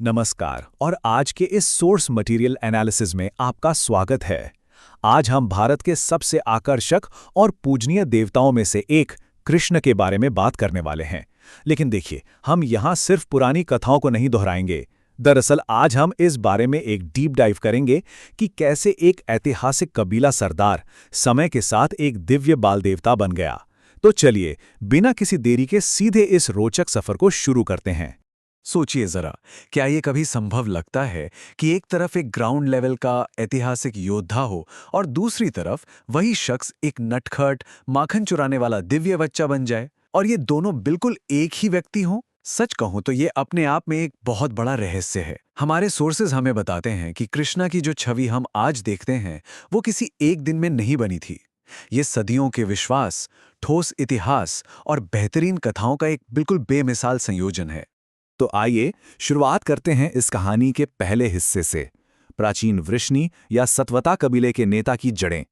नमस्कार और आज के इस सोर्स मटेरियल एनालिसिस में आपका स्वागत है। आज हम भारत के सबसे आकर्षक और पूजनीय देवताओं में से एक कृष्ण के बारे में बात करने वाले हैं। लेकिन देखिए, हम यहाँ सिर्फ पुरानी कथाओं को नहीं दोहराएंगे। दरअसल आज हम इस बारे में एक डीप डाइव करेंगे कि कैसे एक ऐतिहासिक कबीला सरदार समय के साथ एक दिव्य बाल देवता बन गया। तो चलिए, बिना किसी देरी के सीधे इस रोचक सफर को शुरू करते हैं। सोचिए जरा, क्या ये कभी संभव लगता है कि एक तरफ एक ग्राउंड लेवल का ऐतिहासिक योद्धा हो और दूसरी तरफ वही शख्स एक नटखट माखन चुराने वाला दिव्य बच्चा बन जाए, और ये दोनों बिल्कुल एक ही व्यक्ति हों? सच कहूं तो ये अपने आप में एक बहुत बड़ा रहस्य है। हमारे सोर्सेज हमें बताते हैं कि कृष्णा की जो छवि हम आज देखते हैं वो किसी एक दिन में नहीं बनी थी। ये सदियों के विश्वास, ठोस इतिहास और बेहतरीन कथाओं का एक बिल्कुल बेमिसाल संयोजन है। तो आइए शुरुआत करते हैं इस कहानी के पहले हिस्से से, प्राचीन वृष्णि या सतवता कबीले के नेता की जड़ें।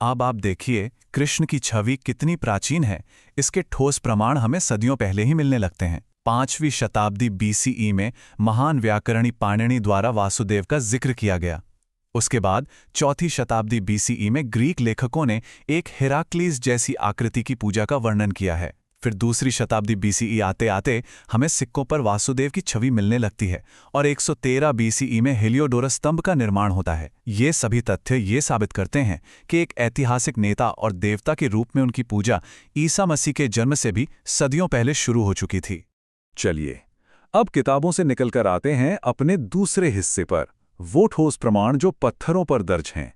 अब आप देखिए, कृष्ण की छवि कितनी प्राचीन है। इसके ठोस प्रमाण हमें सदियों पहले ही मिलने लगते हैं। 5वीं शताब्दी बीसीई में महान व्याकरणी पाणिनि द्वारा वासुदेव का जिक्र किया गया। उसके बाद 4वीं शताब्दी बीसीई में ग्रीक लेखकों ने एक हेराक्लीस जैसी आकृति की पूजा का वर्णन किया है। फिर 2री शताब्दी बीसीई आते आते हमें सिक्कों पर वासुदेव की छवि मिलने लगती है और 113 बीसीई में हेलियोडोरस स्तंभ का निर्माण होता है। ये सभी तथ्य ये साबित करते हैं कि एक ऐतिहासिक नेता और देवता के रूप में उनकी पूजा ईसा मसीह के जन्म से भी सदियों पहले शुरू हो चुकी थी। चलिए, अब किताबों से निकलकर आते हैं अपने दूसरे हिस्से पर, वो ठोस प्रमाण जो पत्थरों पर दर्ज हैं।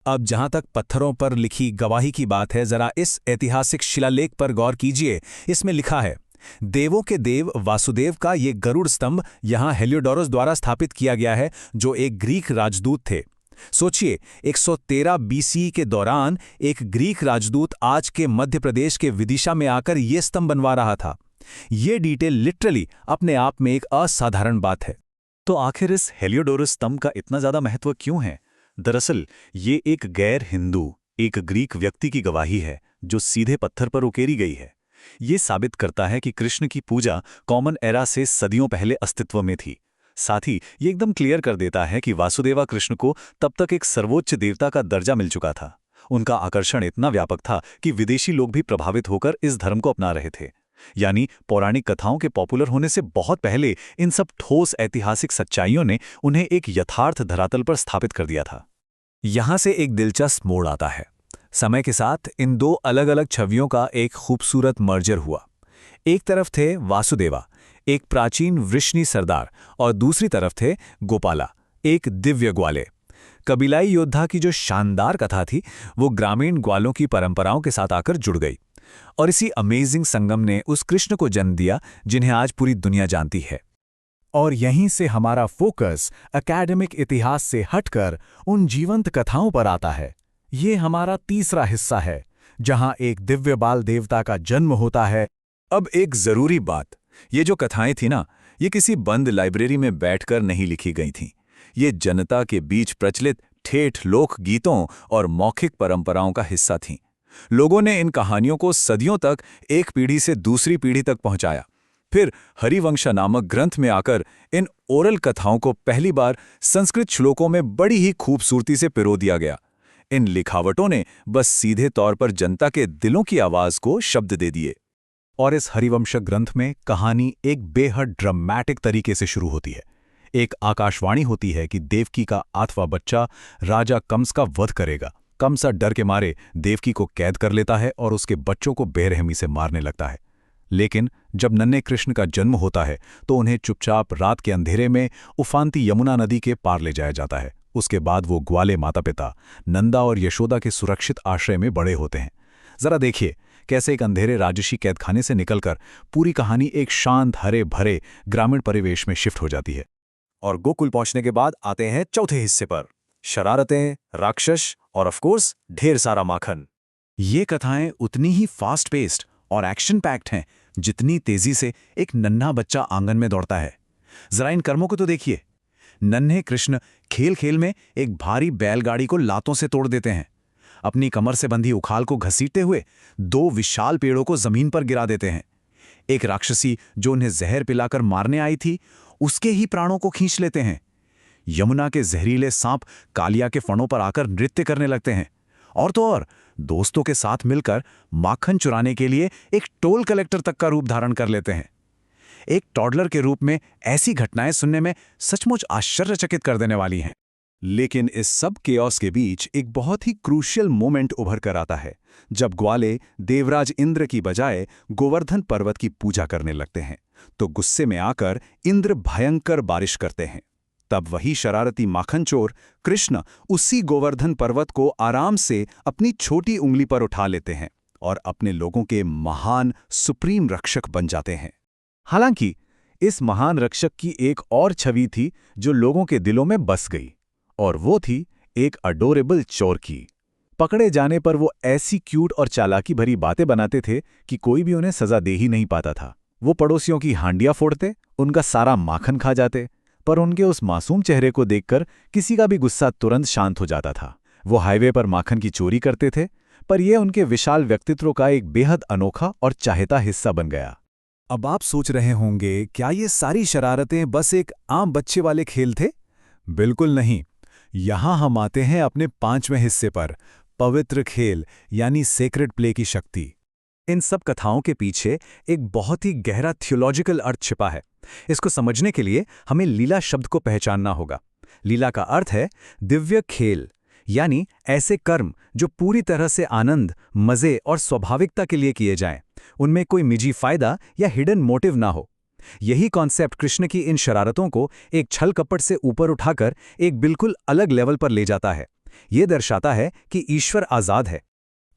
अब जहां तक पत्थरों पर लिखी गवाही की बात है, जरा इस ऐतिहासिक शिलालेख पर गौर कीजिए। इसमें लिखा है, देवों के देव वासुदेव का ये गरुड़ स्तंभ यहां हेलियोडोरस द्वारा स्थापित किया गया है, जो एक ग्रीक राजदूत थे। सोचिए, 113 बीसी के दौरान एक ग्रीक राजदूत आज के मध्य प्रदेश के विदिशा में आकर ये स्तंभ बनवा रहा था। ये डिटेल लिटरली अपने आप में एक असाधारण बात है। तो आखिर इस हेलियोडोरस स्तंभ का इतना ज्यादा महत्व क्यों है? दरअसल ये एक गैर हिंदू, एक ग्रीक व्यक्ति की गवाही है जो सीधे पत्थर पर उकेरी गई है। ये साबित करता है कि कृष्ण की पूजा कॉमन एरा से सदियों पहले अस्तित्व में थी। साथ ही ये एकदम क्लियर कर देता है कि वासुदेवा कृष्ण को तब तक एक सर्वोच्च देवता का दर्जा मिल चुका था। उनका आकर्षण इतना व्यापक था कि विदेशी लोग भी प्रभावित होकर इस धर्म को अपना रहे थे। यानी पौराणिक कथाओं के पॉपुलर होने से बहुत पहले इन सब ठोस ऐतिहासिक सच्चाइयों ने उन्हें एक यथार्थ धरातल पर स्थापित कर दिया था। यहां से एक दिलचस्प मोड़ आता है। समय के साथ इन दो अलग अलग छवियों का एक खूबसूरत मर्जर हुआ। एक तरफ थे वासुदेवा, एक प्राचीन वृष्णि सरदार, और दूसरी तरफ थे गोपाला, एक दिव्य ग्वाले। कबीलाई योद्धा की जो शानदार कथा थी, वो ग्रामीण ग्वालों की परंपराओं के साथ आकर जुड़ गई, और इसी अमेजिंग संगम ने उस कृष्ण को जन्म दिया जिन्हें आज पूरी दुनिया जानती है। और यहीं से हमारा फोकस एकेडमिक इतिहास से हटकर उन जीवंत कथाओं पर आता है। ये हमारा तीसरा हिस्सा है, जहां एक दिव्य बाल देवता का जन्म होता है। अब एक जरूरी बात, ये जो कथाएं थी ना, ये किसी बंद लाइब्रेरी में बैठकर नहीं लिखी गई थीं। ये जनता के बीच प्रचलित ठेठ लोक गीतों और मौखिक परंपराओं का हिस्सा थीं। लोगों ने इन कहानियों को सदियों तक एक पीढ़ी से दूसरी पीढ़ी तक पहुंचाया। फिर हरिवंश नामक ग्रंथ में आकर इन ओरल कथाओं को पहली बार संस्कृत श्लोकों में बड़ी ही खूबसूरती से पिरो दिया गया। इन लिखावटों ने बस सीधे तौर पर जनता के दिलों की आवाज को शब्द दे दिए। और इस हरिवंश ग्रंथ में कहानी एक बेहद ड्रामेटिक तरीके से शुरू होती है। एक आकाशवाणी होती है कि देवकी का 8वां बच्चा राजा कंस का वध करेगा। कंस डर के मारे देवकी को कैद कर लेता है और उसके बच्चों को बेरहमी से मारने लगता है। लेकिन जब नन्हे कृष्ण का जन्म होता है तो उन्हें चुपचाप रात के अंधेरे में उफानती यमुना नदी के पार ले जाया जाता है। उसके बाद वो ग्वाले माता पिता नंदा और यशोदा के सुरक्षित आश्रय में बड़े होते हैं। जरा देखिए कैसे एक अंधेरे राजसी कैदखाने से निकलकर पूरी कहानी एक शांत हरे भरे ग्रामीण परिवेश में शिफ्ट हो जाती है। और गोकुल पहुंचने के बाद आते हैं चौथे हिस्से पर, शरारतें, राक्षस और ऑफ कोर्स ढेर सारा माखन। ये कथाएं उतनी ही फास्ट पेस्ड और एक्शन पैक्ड हैं जितनी तेजी से एक नन्हा बच्चा आंगन में दौड़ता है। जरा इन कर्मों को तो देखिए। नन्हे कृष्ण खेल खेल में एक भारी बैलगाड़ी को लातों से तोड़ देते हैं। अपनी कमर से बंधी उखाल को घसीटते हुए 2 विशाल पेड़ों को जमीन पर गिरा देते हैं। एक राक्षसी जो उन्हें जहर पिलाकर मारने आई थी, उसके ही प्राणों को खींच लेते हैं। यमुना के जहरीले सांप कालिया के फणों पर आकर नृत्य करने लगते हैं। और तो और दोस्तों के साथ मिलकर माखन चुराने के लिए एक टोल कलेक्टर तक का रूप धारण कर लेते हैं। एक टॉडलर के रूप में ऐसी घटनाएं सुनने में सचमुच आश्चर्यचकित कर देने वाली हैं। लेकिन इस सब केओस के बीच एक बहुत ही क्रूशियल मोमेंट उभर कर आता है, जब ग्वाले देवराज इंद्र की बजाय गोवर्धन पर्वत की पूजा करने लगते हैं। तो गुस्से में आकर इंद्र भयंकर बारिश करते हैं। तब वही शरारती माखनचोर कृष्ण उसी गोवर्धन पर्वत को आराम से अपनी छोटी उंगली पर उठा लेते हैं और अपने लोगों के महान सुप्रीम रक्षक बन जाते हैं। हालांकि इस महान रक्षक की एक और छवि थी जो लोगों के दिलों में बस गई, और वो थी एक अडोरेबल चोर की। पकड़े जाने पर वो ऐसी क्यूट और चालाकी भरी बातें बनाते थे कि कोई भी उन्हें सजा दे ही नहीं पाता था। वो पड़ोसियों की हांडियां फोड़ते, उनका सारा माखन खा जाते, पर उनके उस मासूम चेहरे को देखकर किसी का भी गुस्सा तुरंत शांत हो जाता था। वो हाईवे पर माखन की चोरी करते थे, पर यह उनके विशाल व्यक्तित्व का एक बेहद अनोखा और चाहता हिस्सा बन गया। अब आप सोच रहे होंगे, क्या ये सारी शरारतें बस एक आम बच्चे वाले खेल थे? बिल्कुल नहीं। यहां हम आते हैं अपने 5वें हिस्से पर, पवित्र खेल यानी सेक्रेड प्ले की शक्ति। इन सब कथाओं के पीछे एक बहुत ही गहरा थियोलॉजिकल अर्थ छिपा है। इसको समझने के लिए हमें लीला शब्द को पहचानना होगा। लीला का अर्थ है दिव्य खेल, यानी ऐसे कर्म जो पूरी तरह से आनंद, मजे और स्वाभाविकता के लिए किए जाएं, उनमें कोई निजी फायदा या हिडन मोटिव ना हो। यही कॉन्सेप्ट कृष्ण की इन शरारतों को एक छल कपट से ऊपर उठाकर एक बिल्कुल अलग लेवल पर ले जाता है। ये दर्शाता है कि ईश्वर आजाद है।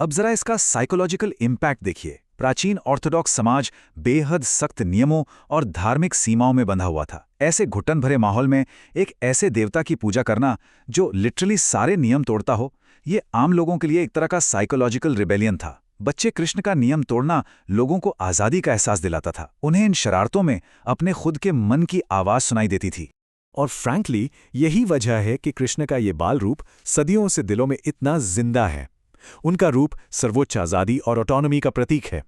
अब जरा इसका साइकोलॉजिकल इम्पैक्ट देखिए। प्राचीन ऑर्थोडॉक्स समाज बेहद सख्त नियमों और धार्मिक सीमाओं में बंधा हुआ था। ऐसे घुटन भरे माहौल में एक ऐसे देवता की पूजा करना जो लिटरली सारे नियम तोड़ता हो, ये आम लोगों के लिए एक तरह का साइकोलॉजिकल रिबेलियन था। बच्चे कृष्ण का नियम तोड़ना लोगों को आज़ादी का एहसास दिलाता था। उन्हें इन शरारतों में अपने खुद के मन की आवाज़ सुनाई देती थी। और फ्रैंकली यही वजह है कि कृष्ण का ये बाल रूप सदियों से दिलों में इतना जिंदा है। उनका रूप सर्वोच्च आज़ादी और ऑटोनॉमी का प्रतीक है।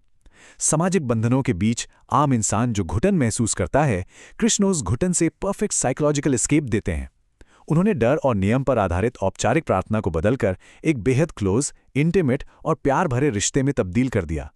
सामाजिक बंधनों के बीच आम इंसान जो घुटन महसूस करता है, कृष्ण उस घुटन से परफेक्ट साइकोलॉजिकल एस्केप देते हैं। उन्होंने डर और नियम पर आधारित औपचारिक प्रार्थना को बदलकर एक बेहद क्लोज, इंटीमेट और प्यार भरे रिश्ते में तब्दील कर दिया।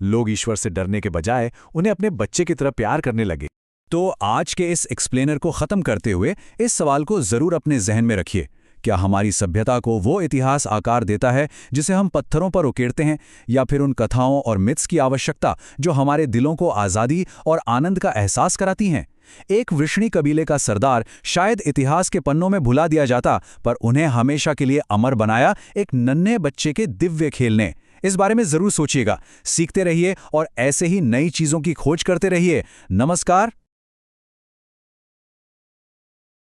लोग ईश्वर से डरने के बजाय उन्हें अपने बच्चे की तरह प्यार करने लगे। तो आज के इस एक्सप्लेनर को ख़त्म करते हुए इस सवाल को ज़रूर अपने जहन में रखिए, क्या हमारी सभ्यता को वो इतिहास आकार देता है जिसे हम पत्थरों पर उकेरते हैं, या फिर उन कथाओं और मिथ्स की आवश्यकता जो हमारे दिलों को आज़ादी और आनंद का एहसास कराती हैं? एक वृष्णि कबीले का सरदार शायद इतिहास के पन्नों में भुला दिया जाता, पर उन्हें हमेशा के लिए अमर बनाया एक नन्हे बच्चे के दिव्य खेल ने। इस बारे में ज़रूर सोचिएगा, सीखते रहिए और ऐसे ही नई चीज़ों की खोज करते रहिए। नमस्कार।